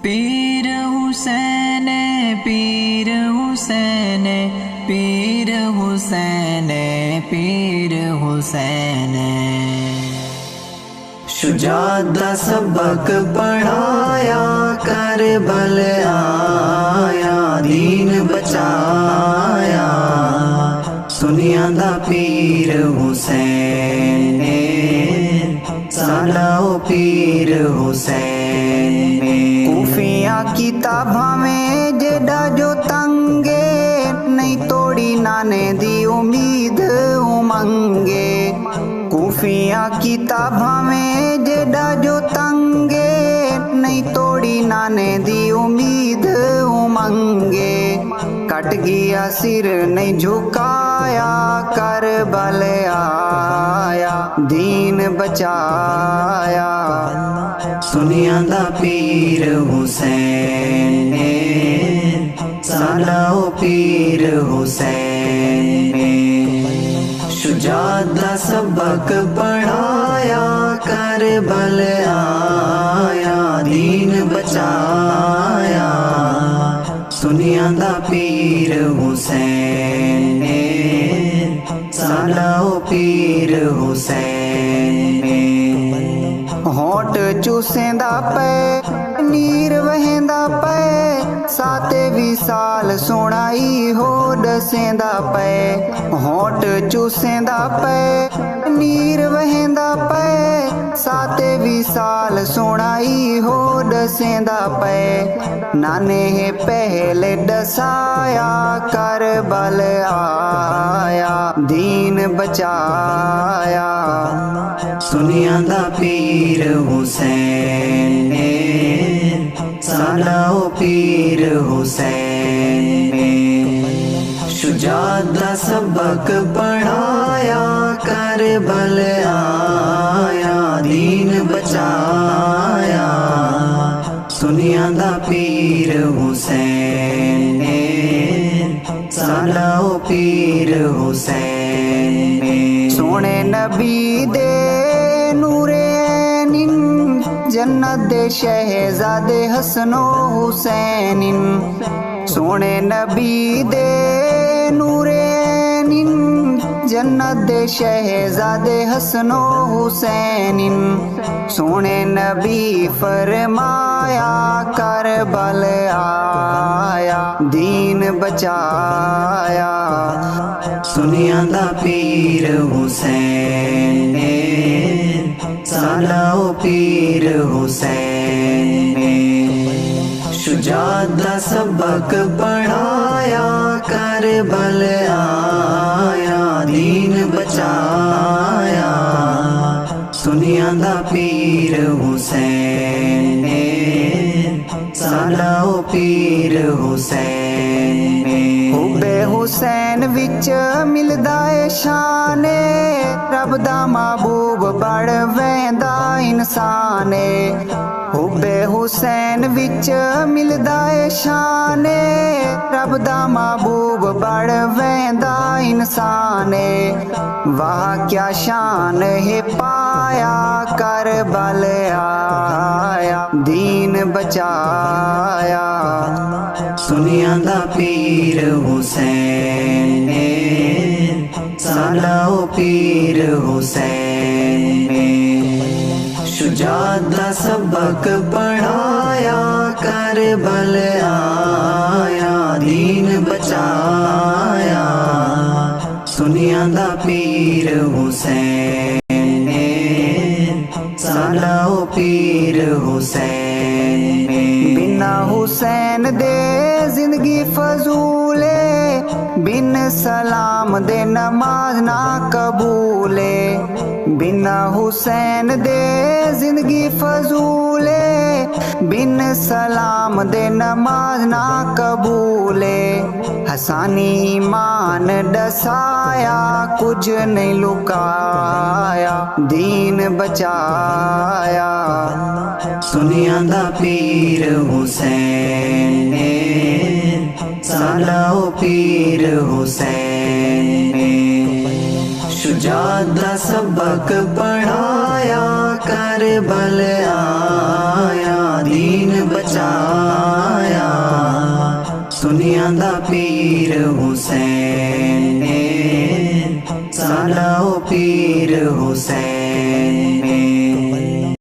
پیر حسین پیر حسین پیر حسین پیر حسین شجاعت دا سبق پڑھایا کربل آیا دین بچایا سنیا دا پیر حسین ساڈا او پیر حسین کوفیاں کتاباں میں جڑا جو تنگے نہیں توڑی نانے دی امید امنگے کوفیاں کتاباں میں جڑا جو تنگے نہیں توڑی نانے دی امید امنگے کٹ گیا سر نہیں جھکایا کربل آیا دین بچایا سنیا دا پیر حسین ساڈا او پیر حسین شجاعت دا سبق پڑھایا کربل آیا دین بچایا سنیا دا پیر حسین ساڈا او پیر حسین ہونٹ چوسیندا پے نیر وہیندا پے ساتے بھی سال سونائی ہو دسیندا پے ہونٹ چوسیندا پے نیر وہیندا پے ساتے بھی سال سونائی ہو دسیندا پے نانے پہلے دسایا کربل آیا دین بچایا سنیا دا پیر حسین ساڈا او پیر حسین شجاعت دا سبق پڑھایا کربل آیا دین بچایا سنیا دا پیر حسین ساڈا او پیر حسین سونے نبی دے نورے جنت دے شہزادے حسن و حسین سونے نبی دے نورے جنت دے شہزادے حسن و حسین سونے نبی فرمایا کربل آیا دین بچایا سنیا دا پیر حسین ساڈا او پیر حسین شجاعت دا سبق پڑھایا کربل آیا دین بچایا سنیا دا پیر حسین ساڈا او پیر حسین حب حسین وچ ملدا اے شان رب دا محبوب بڑھ ویندا انسان حب حسین وچ ملدا اے شان رب دا محبوب بڑھ ویندا انسان واہ کیا شان ہے پایا کربل آیا دین بچایا سنیا دا پیر حسین ساڈا او پیر حسین شجاعت دا سبق پڑھایا کربل آیا دین بچایا سنیا دا پیر حسین ساڈا او پیر حسین بنا حسین دے زندگی فضول بن سلام دے نماز نہ قبول بنا حسین دے زندگی فضول بن سلام دے نماز نہ قبول حسانی ایمان ڈسایا کچھ نہیں لکایا دین بچایا سنیا دا پیر حسین ساڈا او پیر حسین شجاعت دا سبق پڑھایا کربل آیا دین بچایا ਸੁਨੀਆਂ ਦਾ ਪੀਰ ਹੁਸੈਨ ਸਾਡਾ ਉਹ ਪੀਰ ਹੁਸੈਨ